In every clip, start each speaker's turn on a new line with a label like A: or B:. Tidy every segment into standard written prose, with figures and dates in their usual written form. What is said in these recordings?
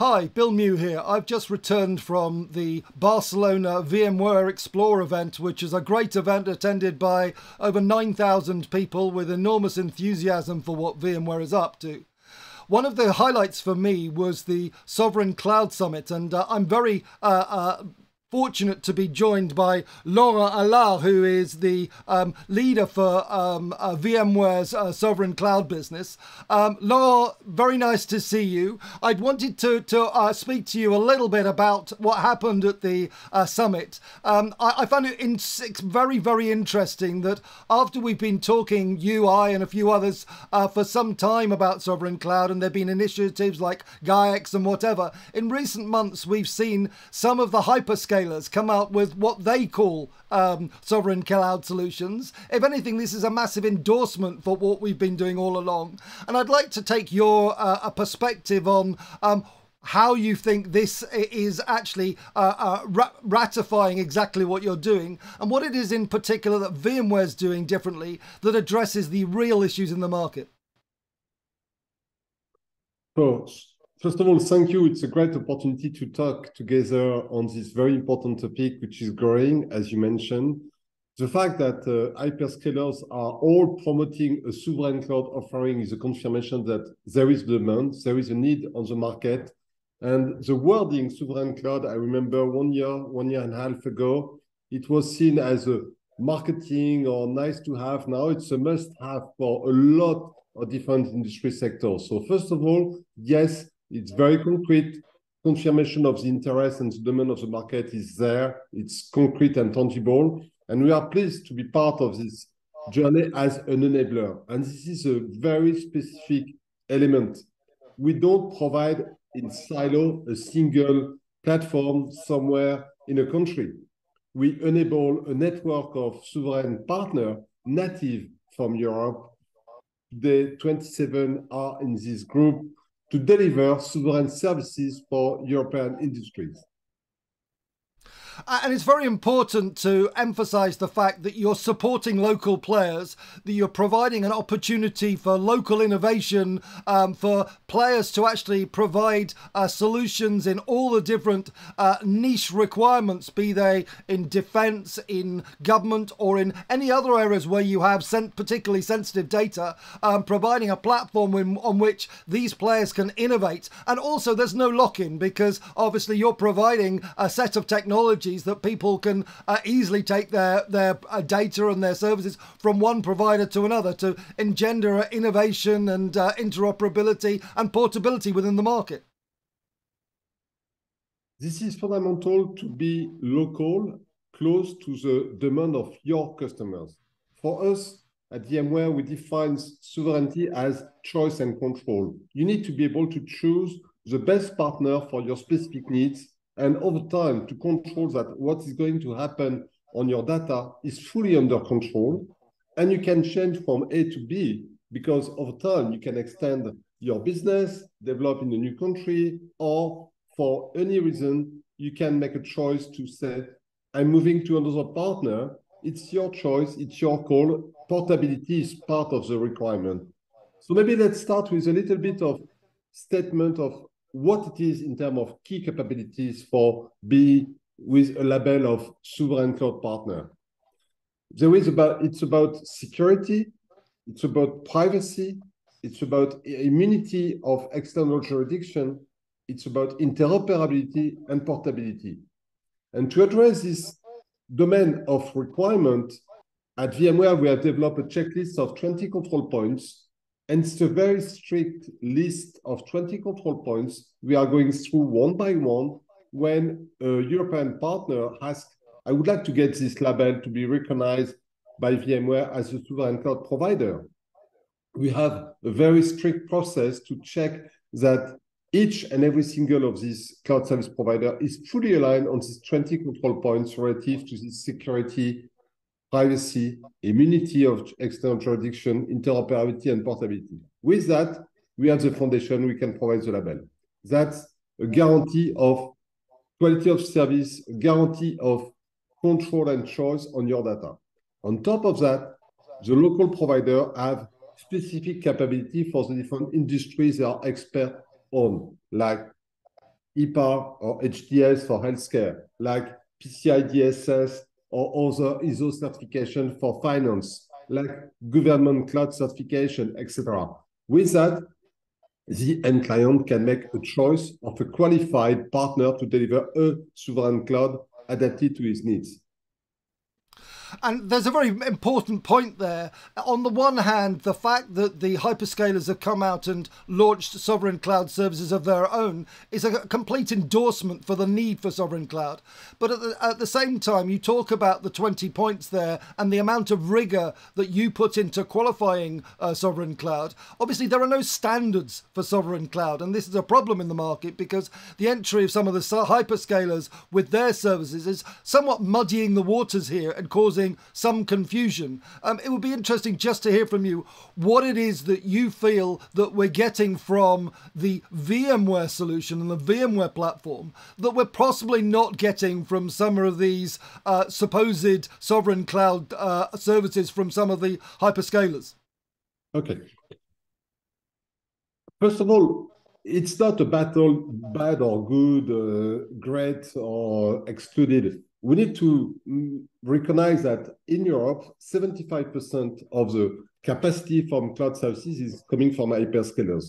A: Hi, Bill Mew here. I've just returned from the Barcelona VMware Explore event, which is a great event attended by over 9,000 people with enormous enthusiasm for what VMware is up to. One of the highlights for me was the Sovereign Cloud Summit, and I'm very fortunate to be joined by Laurent Allard, who is the leader for VMware's Sovereign Cloud business. Laurent, very nice to see you. I'd wanted to speak to you a little bit about what happened at the summit. I found it very, very interesting that after we've been talking, you, I, and a few others, for some time about Sovereign Cloud, and there have been initiatives like GaiaX and whatever, in recent months we've seen some of the hyperscalers come out with what they call sovereign cloud solutions. If anything, this is a massive endorsement for what we've been doing all along. And I'd like to take your perspective on how you think this is actually ratifying exactly what you're doing, and what it is in particular that VMware's doing differently that addresses the real issues in the market.
B: So, first of all, thank you. It's a great opportunity to talk together on this very important topic, which is growing, as you mentioned. The fact that hyperscalers are all promoting a sovereign cloud offering is a confirmation that there is demand, there is a need on the market. And the wording sovereign cloud, I remember 1 year and a half ago, it was seen as a marketing or nice to have. Now it's a must have for a lot of different industry sectors. So first of all, yes, it's very concrete. Confirmation of the interest and the demand of the market is there. It's concrete and tangible. And we are pleased to be part of this journey as an enabler. And this is a very specific element. We don't provide in silo a single platform somewhere in a country. We enable a network of sovereign partners native from Europe. The 27 are in this group to deliver sovereign services for European industries.
A: And it's very important to emphasize the fact that you're supporting local players, that you're providing an opportunity for local innovation, for players to actually provide solutions in all the different niche requirements, be they in defense, in government, or in any other areas where you have particularly sensitive data, providing a platform on which these players can innovate. And also there's no lock-in, because obviously you're providing a set of technologies that people can easily take their data and their services from one provider to another to engender innovation and interoperability and portability within the market.
B: This is fundamental to be local, close to the demand of your customers. For us at VMware, we define sovereignty as choice and control. You need to be able to choose the best partner for your specific needs, and over time to control that what is going to happen on your data is fully under control. And you can change from A to B, because over time you can extend your business, develop in a new country, or for any reason, you can make a choice to say, I'm moving to another partner. It's your choice, it's your call. Portability is part of the requirement. So maybe let's start with a little bit of statement of what it is in terms of key capabilities for be with a label of sovereign cloud partner. It's about security, it's about privacy, it's about immunity of external jurisdiction, it's about interoperability and portability. And to address this domain of requirement, at VMware, we have developed a checklist of 20 control points. And it's a very strict list of 20 control points we are going through one by one. When a European partner asks, I would like to get this label to be recognized by VMware as a sovereign cloud provider. We have a very strict process to check that each and every single of these cloud service provider is fully aligned on these 20 control points relative to this security, privacy, immunity of external jurisdiction, interoperability, and portability. With that, we have the foundation, we can provide the label. That's a guarantee of quality of service, a guarantee of control and choice on your data. On top of that, the local provider have specific capability for the different industries they are expert on, like HIPAA or HDS for healthcare, like PCI DSS or other ISO certification for finance, like government cloud certification, etc. With that, the end client can make a choice of a qualified partner to deliver a sovereign cloud adapted to his needs.
A: And there's a very important point there. On the one hand, the fact that the hyperscalers have come out and launched sovereign cloud services of their own is a complete endorsement for the need for sovereign cloud. But at the same time, you talk about the 20 points there and the amount of rigor that you put into qualifying sovereign cloud. Obviously, there are no standards for sovereign cloud, and this is a problem in the market because the entry of some of the hyperscalers with their services is somewhat muddying the waters here and causing some confusion. It would be interesting just to hear from you what it is that you feel that we're getting from the VMware solution and the VMware platform that we're possibly not getting from some of these supposed sovereign cloud services from some of the hyperscalers.
B: Okay. First of all, it's not a battle, bad or good, great or excluded. We need to recognize that in Europe, 75% of the capacity from cloud services is coming from hyperscalers.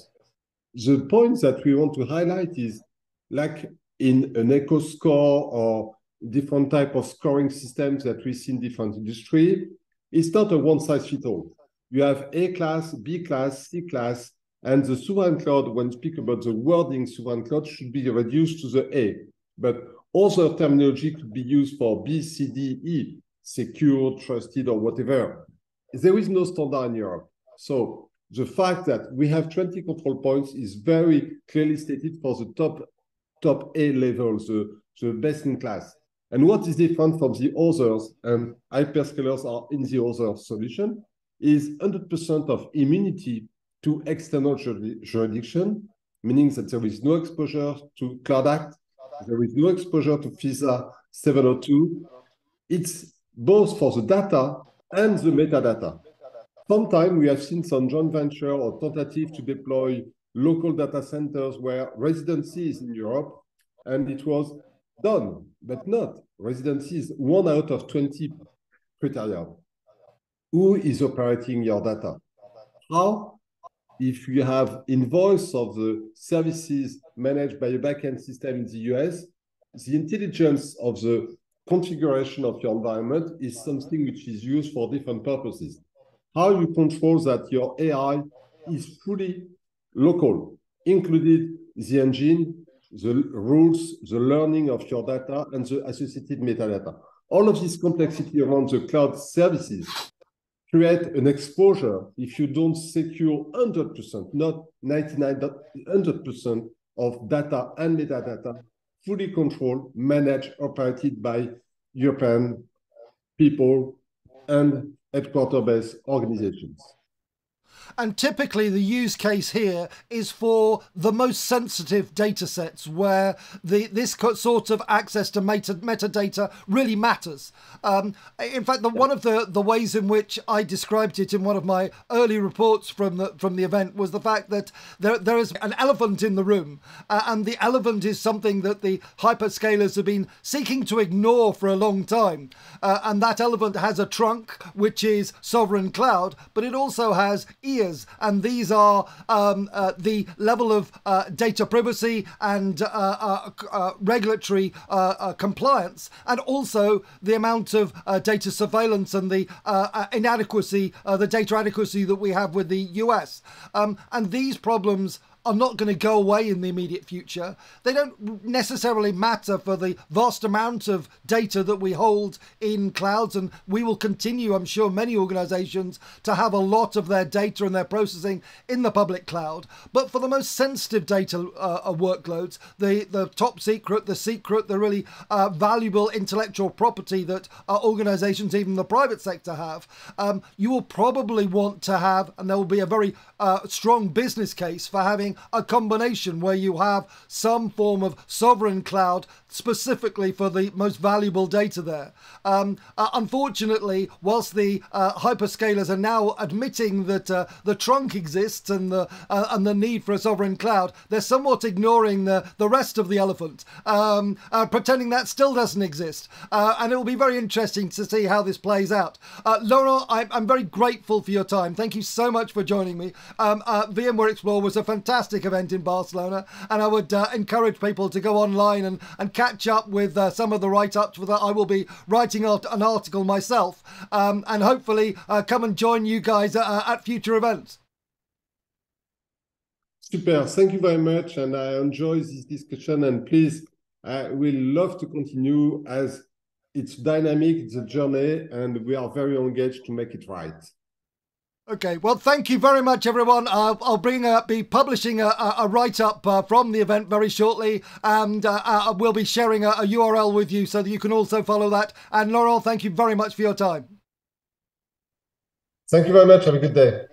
B: The point that we want to highlight is, like in an eco score or different type of scoring systems that we see in different industry, it's not a one-size-fits-all. You have A class, B class, C class, and the sovereign cloud, when we speak about the wording sovereign cloud, should be reduced to the A. But other terminology could be used for B, C, D, E, secure, trusted, or whatever. There is no standard in Europe. So the fact that we have 20 control points is very clearly stated for the top A level, the best in class. And what is different from the others, and hyperscalers are in the other solution, is 100% of immunity to external jurisdiction, meaning that there is no exposure to Cloud Act, there is no exposure to FISA 702. It's both for the data and the metadata. Sometimes we have seen some joint venture or tentative to deploy local data centers where residency is in Europe, and it was done, but not. Residency is 1 out of 20 criteria. Who is operating your data? How? If you have invoice of the services managed by a backend system in the US, the intelligence of the configuration of your environment is something which is used for different purposes. How you control that your AI is fully local, included the engine, the rules, the learning of your data, and the associated metadata. All of this complexity around the cloud services create an exposure if you don't secure 100%, not 99%, 100% of data and metadata, fully controlled, managed, operated by European people and headquarter-based organizations.
A: And typically the use case here is for the most sensitive data sets where this sort of access to metadata really matters. In fact, one of the ways in which I described it in one of my early reports from the event was the fact that there is an elephant in the room, and the elephant is something that the hyperscalers have been seeking to ignore for a long time. And that elephant has a trunk, which is sovereign cloud, but it also has ears, and these are the level of data privacy and regulatory compliance, and also the amount of data surveillance and the inadequacy, the data adequacy that we have with the US. And these problems are not going to go away in the immediate future. They don't necessarily matter for the vast amount of data that we hold in clouds, and we will continue, I'm sure, many organizations to have a lot of their data and their processing in the public cloud. But for the most sensitive data workloads, the top secret, the really valuable intellectual property that organizations, even the private sector, have, you will probably want to have, and there will be a very strong business case for having a combination where you have some form of sovereign cloud specifically for the most valuable data there. Unfortunately, whilst the hyperscalers are now admitting that the trunk exists and the need for a sovereign cloud, they're somewhat ignoring the rest of the elephant, pretending that still doesn't exist. And it will be very interesting to see how this plays out. Laurent, I'm very grateful for your time. Thank you so much for joining me. VMware Explore was a fantastic event in Barcelona, and I would encourage people to go online and catch up with some of the write-ups for that. I will be writing an article myself, and hopefully come and join you guys at future events.
B: Super, thank you very much, and I enjoy this discussion, and please, we'll love to continue as it's dynamic, it's a journey, and we are very engaged to make it right.
A: Okay, well, thank you very much, everyone. I'll be publishing a write-up from the event very shortly, and we'll be sharing a URL with you so that you can also follow that. And Laurent, thank you very much for your time.
B: Thank you very much. Have a good day.